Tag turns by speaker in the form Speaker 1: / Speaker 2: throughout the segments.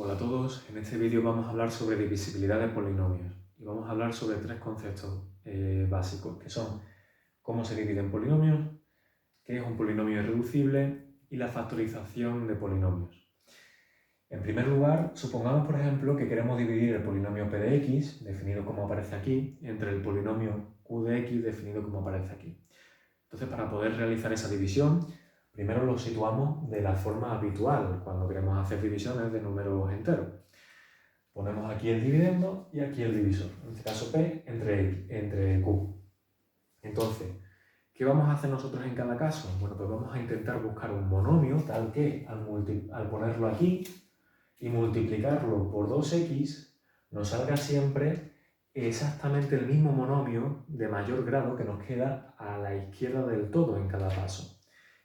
Speaker 1: Hola a todos, en este vídeo vamos a hablar sobre divisibilidad de polinomios y vamos a hablar sobre tres conceptos básicos, que son cómo se dividen polinomios, qué es un polinomio irreducible y la factorización de polinomios. En primer lugar, supongamos por ejemplo que queremos dividir el polinomio p de x, definido como aparece aquí, entre el polinomio q de x, definido como aparece aquí. Entonces, para poder realizar esa división, primero lo situamos de la forma habitual, cuando queremos hacer divisiones de números enteros. Ponemos aquí el dividendo y aquí el divisor, en este caso p entre q. Entonces, ¿qué vamos a hacer nosotros en cada caso? Bueno, pues vamos a intentar buscar un monomio tal que al ponerlo aquí y multiplicarlo por 2x, nos salga siempre exactamente el mismo monomio de mayor grado que nos queda a la izquierda del todo en cada paso.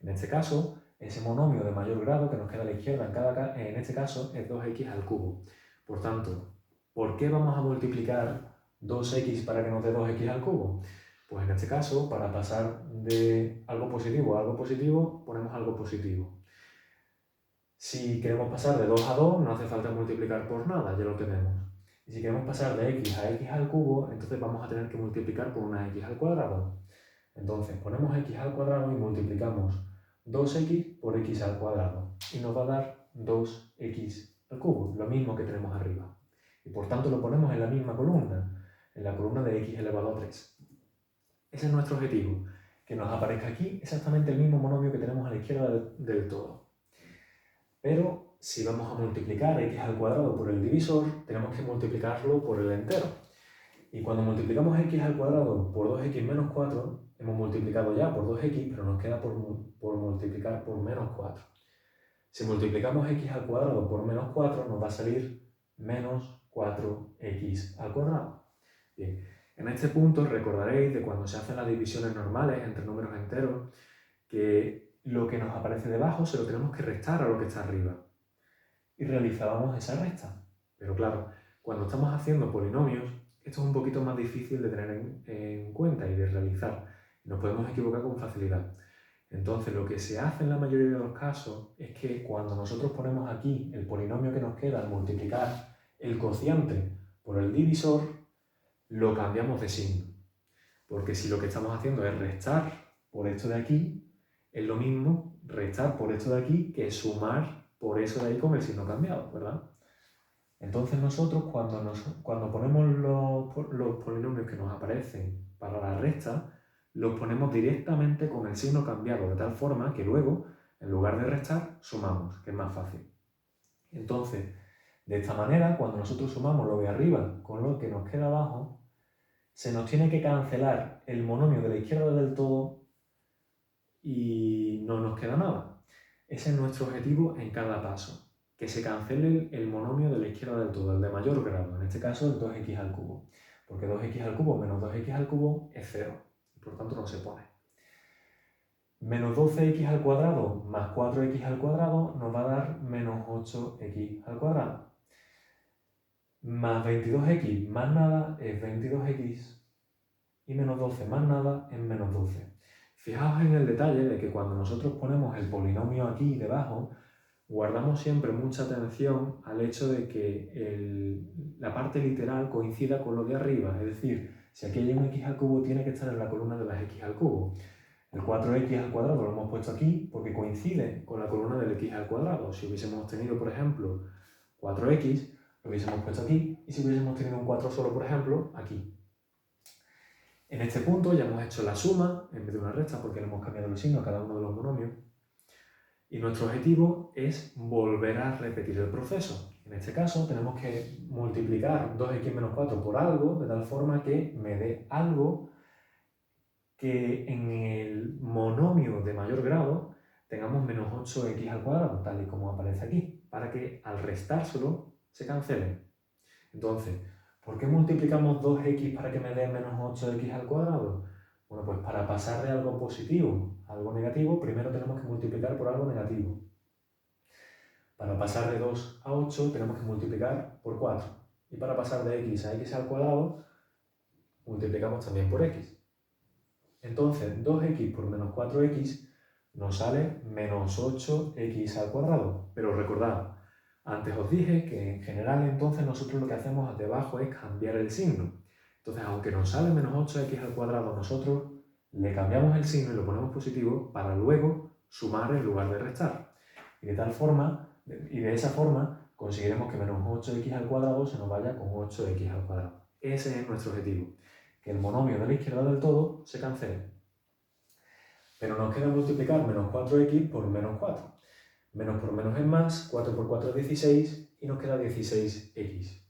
Speaker 1: En este caso, ese monomio de mayor grado que nos queda a la izquierda en este caso es 2x al cubo. Por tanto, ¿por qué vamos a multiplicar 2x para que nos dé 2x al cubo? Pues en este caso, para pasar de algo positivo a algo positivo, ponemos algo positivo. Si queremos pasar de 2 a 2, no hace falta multiplicar por nada, ya lo tenemos. Y si queremos pasar de x a x al cubo, entonces vamos a tener que multiplicar por una x al cuadrado. Entonces ponemos x al cuadrado y multiplicamos 2x por x al cuadrado. Y nos va a dar 2x al cubo, lo mismo que tenemos arriba. Y por tanto lo ponemos en la misma columna, en la columna de x elevado a 3. Ese es nuestro objetivo, que nos aparezca aquí exactamente el mismo monomio que tenemos a la izquierda del todo. Pero si vamos a multiplicar x al cuadrado por el divisor, tenemos que multiplicarlo por el entero. Y cuando multiplicamos x al cuadrado por 2x menos 4, hemos multiplicado ya por 2x, pero nos queda por multiplicar por menos 4. Si multiplicamos x al cuadrado por menos 4, nos va a salir menos 4x al cuadrado. Bien, en este punto recordaréis de cuando se hacen las divisiones normales entre números enteros, que lo que nos aparece debajo se lo tenemos que restar a lo que está arriba. Y realizábamos esa resta. Pero claro, cuando estamos haciendo polinomios, esto es un poquito más difícil de tener en cuenta y de realizar. Nos podemos equivocar con facilidad. Entonces, lo que se hace en la mayoría de los casos es que cuando nosotros ponemos aquí el polinomio que nos queda al multiplicar el cociente por el divisor, lo cambiamos de signo. Porque si lo que estamos haciendo es restar por esto de aquí, es lo mismo restar por esto de aquí que sumar por eso de ahí con el signo cambiado, ¿verdad? Entonces nosotros cuando ponemos los polinomios que nos aparecen para la resta, los ponemos directamente con el signo cambiado, de tal forma que luego, en lugar de restar, sumamos, que es más fácil. Entonces, de esta manera, cuando nosotros sumamos lo de arriba con lo que nos queda abajo, se nos tiene que cancelar el monomio de la izquierda del todo y no nos queda nada. Ese es nuestro objetivo en cada paso, que se cancele el monomio de la izquierda del todo, el de mayor grado, en este caso el 2x al cubo, porque 2x al cubo menos 2x al cubo es 0, y por tanto no se pone. Menos 12x al cuadrado más 4x al cuadrado nos va a dar menos 8x al cuadrado. Más 22x más nada es 22x y menos 12 más nada es menos 12. Fijaos en el detalle de que cuando nosotros ponemos el polinomio aquí debajo, guardamos siempre mucha atención al hecho de que la parte literal coincida con lo de arriba. Es decir, si aquí hay un x al cubo, tiene que estar en la columna de las x al cubo. El 4x al cuadrado lo hemos puesto aquí porque coincide con la columna del x al cuadrado. Si hubiésemos tenido, por ejemplo, 4x, lo hubiésemos puesto aquí. Y si hubiésemos tenido un 4 solo, por ejemplo, aquí. En este punto ya hemos hecho la suma en vez de una resta porque le hemos cambiado el signo a cada uno de los monomios. Y nuestro objetivo es volver a repetir el proceso. En este caso tenemos que multiplicar 2x menos 4 por algo, de tal forma que me dé algo que en el monomio de mayor grado tengamos menos 8x al cuadrado, tal y como aparece aquí, para que al restárselo se cancele. Entonces, ¿por qué multiplicamos 2x para que me dé menos 8x al cuadrado? Bueno, pues para pasar de algo positivo a algo negativo, primero tenemos que multiplicar por algo negativo. Para pasar de 2 a 8 tenemos que multiplicar por 4. Y para pasar de x a x al cuadrado, multiplicamos también por x. Entonces, 2x por menos 4x nos sale menos 8x al cuadrado. Pero recordad, Antes os dije que en general entonces nosotros lo que hacemos debajo es cambiar el signo. Entonces, aunque nos sale menos 8x al cuadrado, nosotros le cambiamos el signo y lo ponemos positivo para luego sumar en lugar de restar. Y de esa forma conseguiremos que menos 8x al cuadrado se nos vaya con 8x al cuadrado. Ese es nuestro objetivo, que el monomio de la izquierda del todo se cancele. Pero nos queda multiplicar menos 4x por menos 4. Menos por menos es más, 4 por 4 es 16 y nos queda 16x.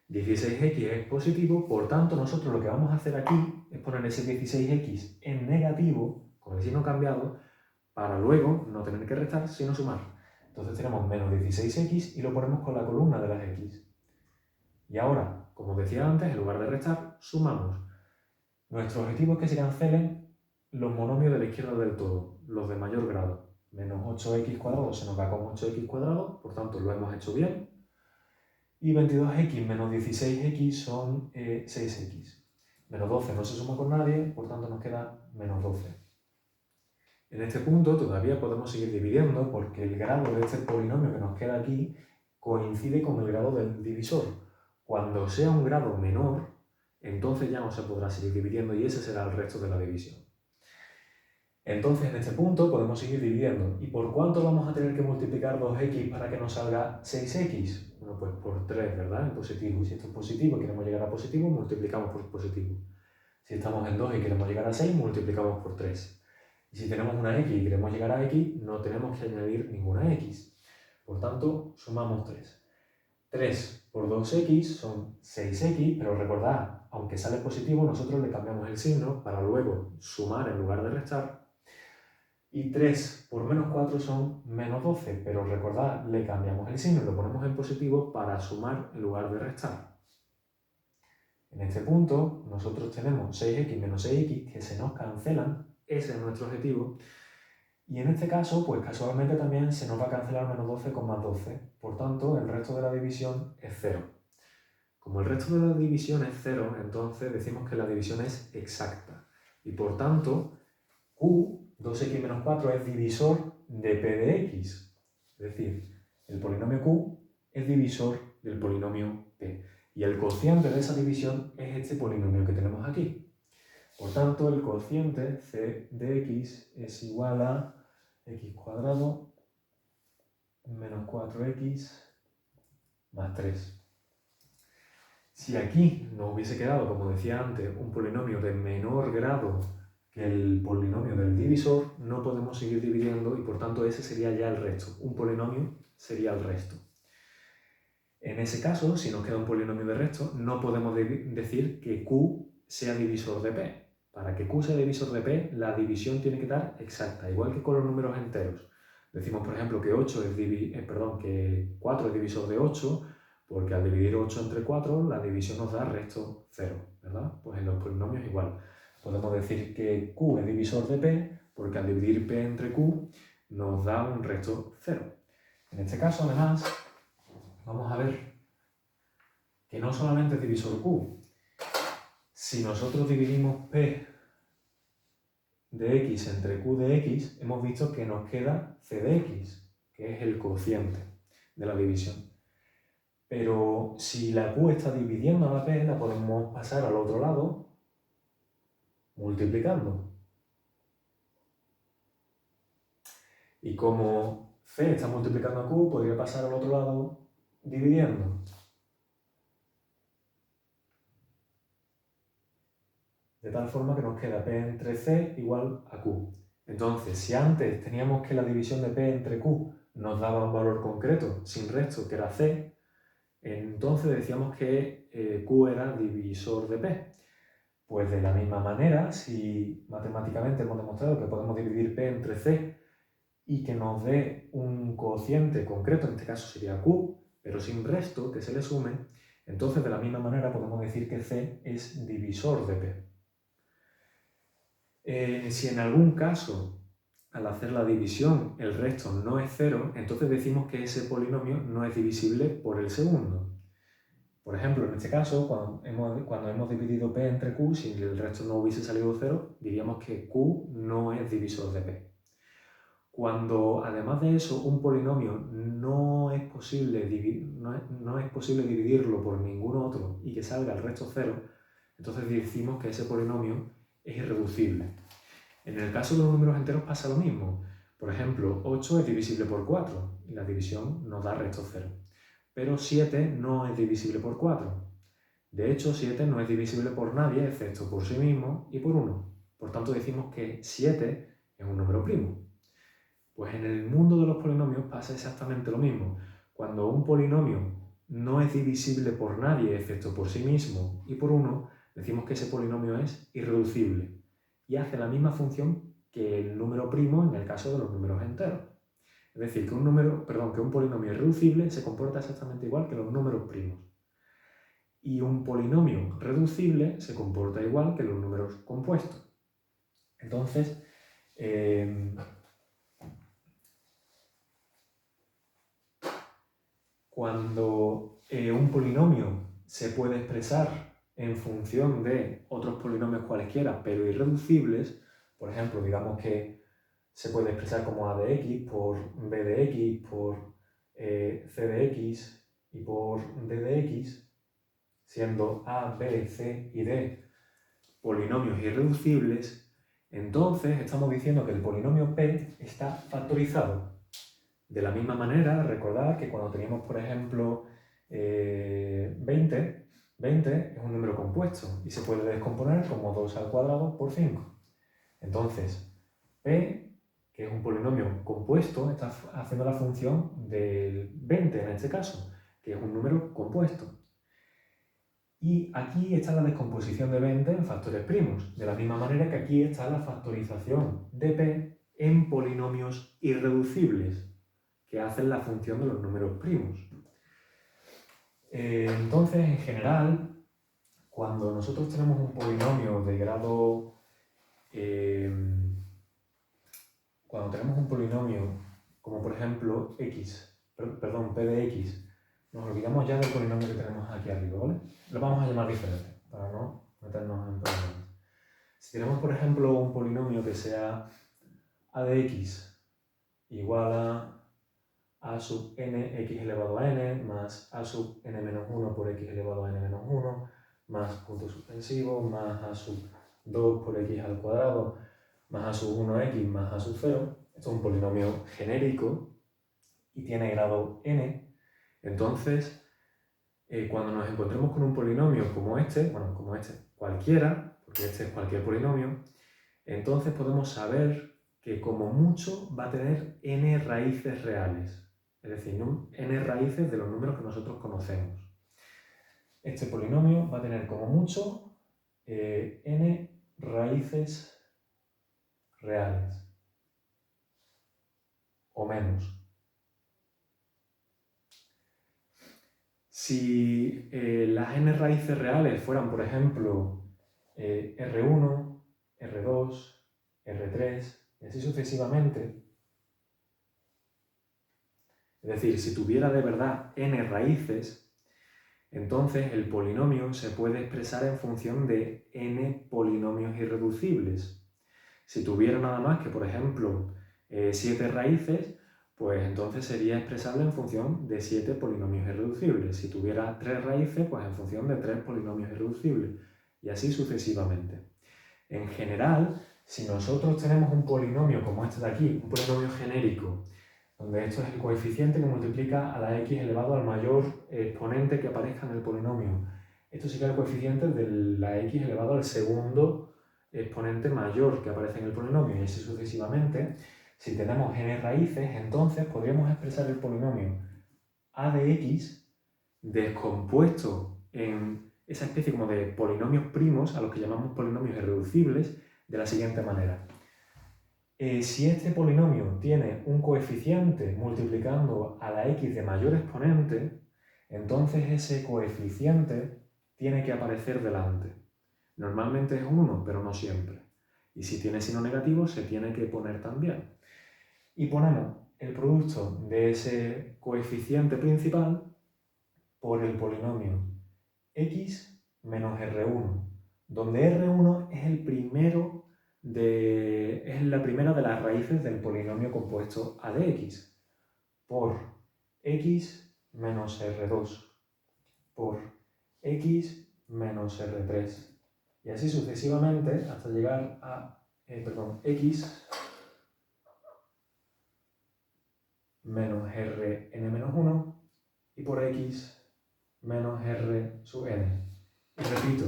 Speaker 1: 16x es positivo, por tanto nosotros lo que vamos a hacer aquí es poner ese 16x en negativo, con el signo cambiado, para luego no tener que restar, sino sumar. Entonces tenemos menos 16x y lo ponemos con la columna de las x. Y ahora, como decía antes, en lugar de restar, sumamos. Nuestro objetivo es que se cancelen los monomios de la izquierda del todo, los de mayor grado. Menos 8x cuadrado se nos va con 8x cuadrado, por tanto lo hemos hecho bien. Y 22x menos 16x son 6x. Menos 12 no se suma con nadie, por tanto nos queda menos 12. En este punto todavía podemos seguir dividiendo porque el grado de este polinomio que nos queda aquí coincide con el grado del divisor. Cuando sea un grado menor, entonces ya no se podrá seguir dividiendo y ese será el resto de la división. Entonces, en este punto podemos seguir dividiendo. ¿Y por cuánto vamos a tener que multiplicar 2x para que nos salga 6x? Bueno, pues por 3, ¿verdad? En positivo. Si esto es positivo y queremos llegar a positivo, multiplicamos por positivo. Si estamos en 2 y queremos llegar a 6, multiplicamos por 3. Y si tenemos una x y queremos llegar a x, no tenemos que añadir ninguna x. Por tanto, sumamos 3. 3 por 2x son 6x, pero recordad, aunque sale positivo, nosotros le cambiamos el signo para luego sumar en lugar de restar. Y 3 por menos 4 son menos 12, pero recordad, le cambiamos el signo y lo ponemos en positivo para sumar en lugar de restar. En este punto, nosotros tenemos 6x menos 6x que se nos cancelan, ese es nuestro objetivo. Y en este caso, pues casualmente también se nos va a cancelar menos 12 con más 12. Por tanto, el resto de la división es 0. Como el resto de la división es 0, entonces decimos que la división es exacta. Y por tanto, Q, 2x menos 4, es divisor de P de X. Es decir, el polinomio Q es divisor del polinomio P. Y el cociente de esa división es este polinomio que tenemos aquí. Por tanto, el cociente C de X es igual a x cuadrado menos 4x más 3. Si aquí nos hubiese quedado, como decía antes, un polinomio de menor grado que el polinomio del divisor, no podemos seguir dividiendo y por tanto ese sería ya el resto. Un polinomio sería el resto. En ese caso, si nos queda un polinomio de resto, no podemos decir que Q sea divisor de P. Para que Q sea divisor de P, la división tiene que dar exacta, igual que con los números enteros. Decimos, por ejemplo, que 4 es divisor de 8, porque al dividir 8 entre 4, la división nos da resto 0, ¿verdad? Pues en los polinomios igual. Podemos decir que Q es divisor de P, porque al dividir P entre Q, nos da un resto 0. En este caso, además, vamos a ver que no solamente es divisor Q. Si nosotros dividimos P de X entre Q de X, hemos visto que nos queda C de X, que es el cociente de la división. Pero si la Q está dividiendo a la P, la podemos pasar al otro lado multiplicando. Y como C está multiplicando a Q, podría pasar al otro lado dividiendo. De tal forma que nos queda P entre C igual a Q. Entonces, si antes teníamos que la división de P entre Q nos daba un valor concreto, sin resto, que era C, entonces decíamos que Q era divisor de P. Pues de la misma manera, si matemáticamente hemos demostrado que podemos dividir P entre C y que nos dé un cociente concreto, en este caso sería Q, pero sin resto, que se le sume, entonces de la misma manera podemos decir que C es divisor de P. Si en algún caso, al hacer la división, el resto no es 0, entonces decimos que ese polinomio no es divisible por el segundo. Por ejemplo, en este caso, cuando hemos dividido P entre Q, si el resto no hubiese salido 0, diríamos que Q no es divisor de P. Cuando, además de eso, un polinomio no es posible dividirlo por ningún otro y que salga el resto cero, entonces decimos que ese polinomio es irreducible. En el caso de los números enteros pasa lo mismo. Por ejemplo, 8 es divisible por 4 y la división nos da resto cero. Pero 7 no es divisible por 4. De hecho, 7 no es divisible por nadie excepto por sí mismo y por 1. Por tanto, decimos que 7 es un número primo. Pues en el mundo de los polinomios pasa exactamente lo mismo. Cuando un polinomio no es divisible por nadie excepto por sí mismo y por 1, decimos que ese polinomio es irreducible y hace la misma función que el número primo en el caso de los números enteros. Es decir, que un polinomio irreducible se comporta exactamente igual que los números primos. Y un polinomio reducible se comporta igual que los números compuestos. Entonces, cuando un polinomio se puede expresar en función de otros polinomios cualesquiera, pero irreducibles, por ejemplo, digamos que se puede expresar como a de x por b de x por c de x y por d de x, siendo a, b, c y d polinomios irreducibles, entonces estamos diciendo que el polinomio p está factorizado. De la misma manera, recordad que cuando teníamos, por ejemplo, 20 es un número compuesto y se puede descomponer como 2 al cuadrado por 5. Entonces, p, que es un polinomio compuesto, está haciendo la función del 20 en este caso, que es un número compuesto. Y aquí está la descomposición de 20 en factores primos, de la misma manera que aquí está la factorización de p en polinomios irreducibles, que hacen la función de los números primos. Entonces, en general, cuando nosotros tenemos un polinomio de grado... cuando tenemos un polinomio como por ejemplo p de x, nos olvidamos ya del polinomio que tenemos aquí arriba, ¿vale? Lo vamos a llamar diferente, para no meternos en problemas. Si tenemos, por ejemplo, un polinomio que sea a de x igual a sub n x elevado a n más a sub n menos 1 por x elevado a n menos 1 más punto suspensivo más a sub 2 por x al cuadrado más a sub 1x más a sub 0. Esto es un polinomio genérico y tiene grado n. Entonces, cuando nos encontremos con un polinomio como este, cualquiera, porque este es cualquier polinomio, entonces podemos saber que como mucho va a tener n raíces reales. Es decir, n raíces de los números que nosotros conocemos. Este polinomio va a tener como mucho n raíces reales o menos. Si las n raíces reales fueran, por ejemplo, R1, R2, R3 y así sucesivamente, es decir, si tuviera de verdad n raíces, entonces el polinomio se puede expresar en función de n polinomios irreducibles. Si tuviera nada más que, por ejemplo, 7 raíces, pues entonces sería expresable en función de 7 polinomios irreducibles. Si tuviera 3 raíces, pues en función de 3 polinomios irreducibles. Y así sucesivamente. En general, si nosotros tenemos un polinomio como este de aquí, un polinomio genérico, donde esto es el coeficiente que multiplica a la x elevado al mayor exponente que aparezca en el polinomio. Esto sería el coeficiente de la x elevado al segundo exponente mayor que aparece en el polinomio y así sucesivamente. Si tenemos n raíces, entonces podríamos expresar el polinomio a de x descompuesto en esa especie como de polinomios primos, a los que llamamos polinomios irreducibles, de la siguiente manera. Si este polinomio tiene un coeficiente multiplicando a la x de mayor exponente, entonces ese coeficiente tiene que aparecer delante. Normalmente es 1, pero no siempre. Y si tiene signo negativo, se tiene que poner también. Y ponemos el producto de ese coeficiente principal por el polinomio x menos R1, donde R1 es el primero es la primera de las raíces del polinomio compuesto a de x por x menos r2 por x menos r3 y así sucesivamente hasta llegar a x menos rn menos 1 y por x menos r sub n. Y repito,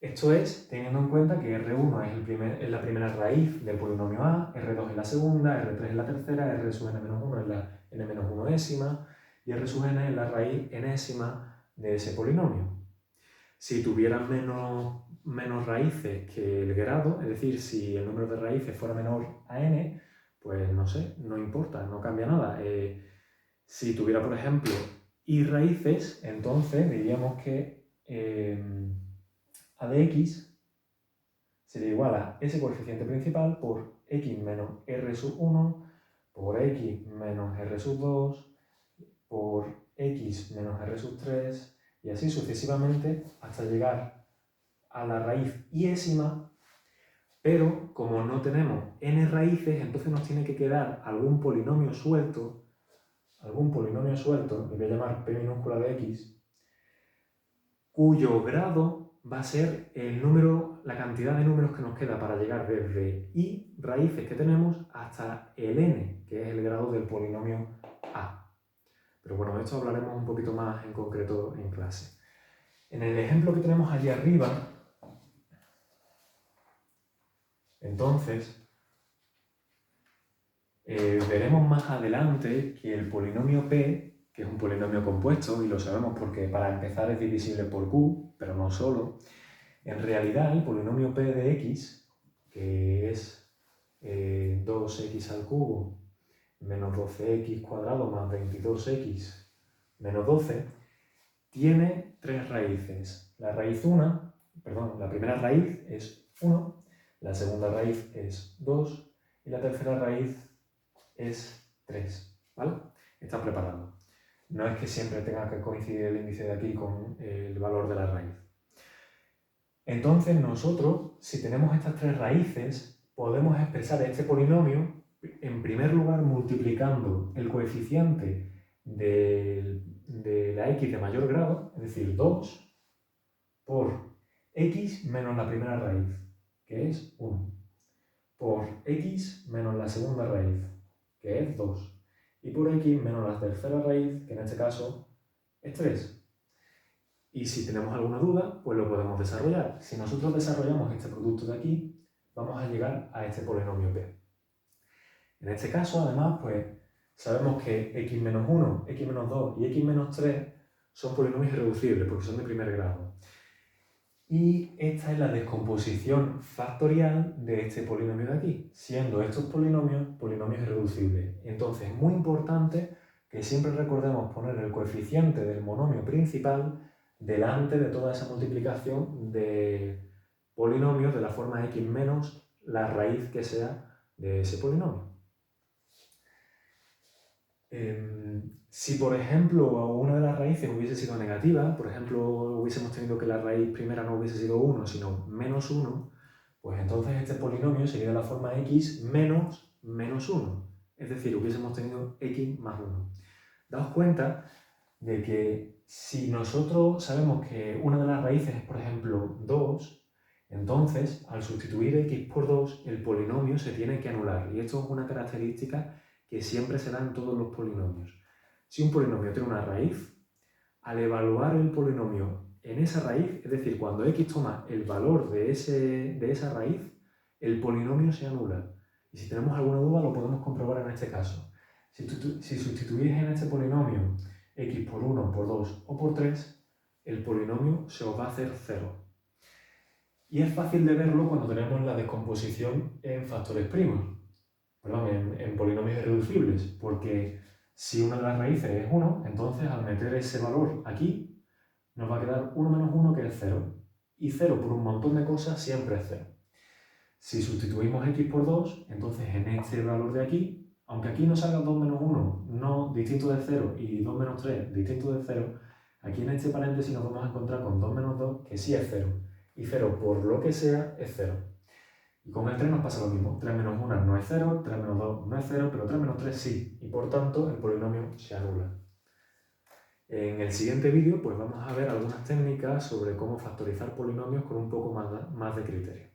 Speaker 1: esto es teniendo en cuenta que R1 es la primera raíz del polinomio A, R2 es la segunda, R3 es la tercera, R sub n-1 es la n-1ésima y R sub n es la raíz enésima de ese polinomio. Si tuvieran menos raíces que el grado, es decir, si el número de raíces fuera menor a n, pues no sé, no importa, no cambia nada. Si tuviera, por ejemplo, y raíces, entonces diríamos que a de x sería igual a ese coeficiente principal por x menos r sub 1 por x menos r sub 2 por x menos r sub 3 y así sucesivamente hasta llegar a la raíz iésima, pero como no tenemos n raíces, entonces nos tiene que quedar algún polinomio suelto, le voy a llamar p minúscula de x, cuyo grado va a ser la cantidad de números que nos queda para llegar desde i raíces que tenemos hasta el n, que es el grado del polinomio a. Pero bueno, de esto hablaremos un poquito más en concreto en clase. En el ejemplo que tenemos allí arriba, entonces, veremos más adelante que el polinomio p, que es un polinomio compuesto, y lo sabemos porque para empezar es divisible por q, pero no solo, en realidad el polinomio p de x, que es 2x al cubo menos 12x cuadrado más 22x menos 12, tiene tres raíces. La primera raíz es 1, la segunda raíz es 2 y la tercera raíz es 3, ¿vale? Está preparado. No es que siempre tenga que coincidir el índice de aquí con el valor de la raíz. Entonces nosotros, si tenemos estas tres raíces, podemos expresar este polinomio en primer lugar multiplicando el coeficiente de la x de mayor grado, es decir, 2, por x menos la primera raíz, que es 1, por x menos la segunda raíz, que es 2, y por x menos la tercera raíz, que en este caso es 3. Y si tenemos alguna duda, pues lo podemos desarrollar. Si nosotros desarrollamos este producto de aquí, vamos a llegar a este polinomio p. En este caso, además, pues sabemos que x menos 1, x menos 2 y x menos 3 son polinomios irreducibles porque son de primer grado. Y esta es la descomposición factorial de este polinomio de aquí, siendo estos polinomios irreducibles. Entonces es muy importante que siempre recordemos poner el coeficiente del monomio principal delante de toda esa multiplicación de polinomios de la forma x menos la raíz que sea de ese polinomio. Si, por ejemplo, una de las raíces hubiese sido negativa, por ejemplo, hubiésemos tenido que la raíz primera no hubiese sido 1, sino menos 1, pues entonces este polinomio sería de la forma x menos menos 1. Es decir, hubiésemos tenido x más 1. Daos cuenta de que si nosotros sabemos que una de las raíces es, por ejemplo, 2, entonces, al sustituir x por 2, el polinomio se tiene que anular. Y esto es una característica que siempre se da en todos los polinomios. Si un polinomio tiene una raíz, al evaluar el polinomio en esa raíz, es decir, cuando x toma el valor de esa raíz, el polinomio se anula. Y si tenemos alguna duda, lo podemos comprobar en este caso. Si sustituís en este polinomio x por 1, por 2 o por 3, el polinomio se os va a hacer 0. Y es fácil de verlo cuando tenemos la descomposición en factores primos, en polinomios irreducibles, porque si una de las raíces es 1, entonces al meter ese valor aquí, nos va a quedar 1 menos 1, que es 0. Y 0 por un montón de cosas siempre es 0. Si sustituimos x por 2, entonces en este valor de aquí, aunque aquí nos salga 2 menos 1, no distinto de 0, y 2 menos 3 distinto de 0, aquí en este paréntesis nos vamos a encontrar con 2 menos 2, que sí es 0. Y 0 por lo que sea es 0. Y con el 3 nos pasa lo mismo. 3 menos 1 no es 0, 3 menos 2 no es 0, pero 3 menos 3 sí. Y por tanto el polinomio se anula. En el siguiente vídeo pues vamos a ver algunas técnicas sobre cómo factorizar polinomios con un poco más de criterio.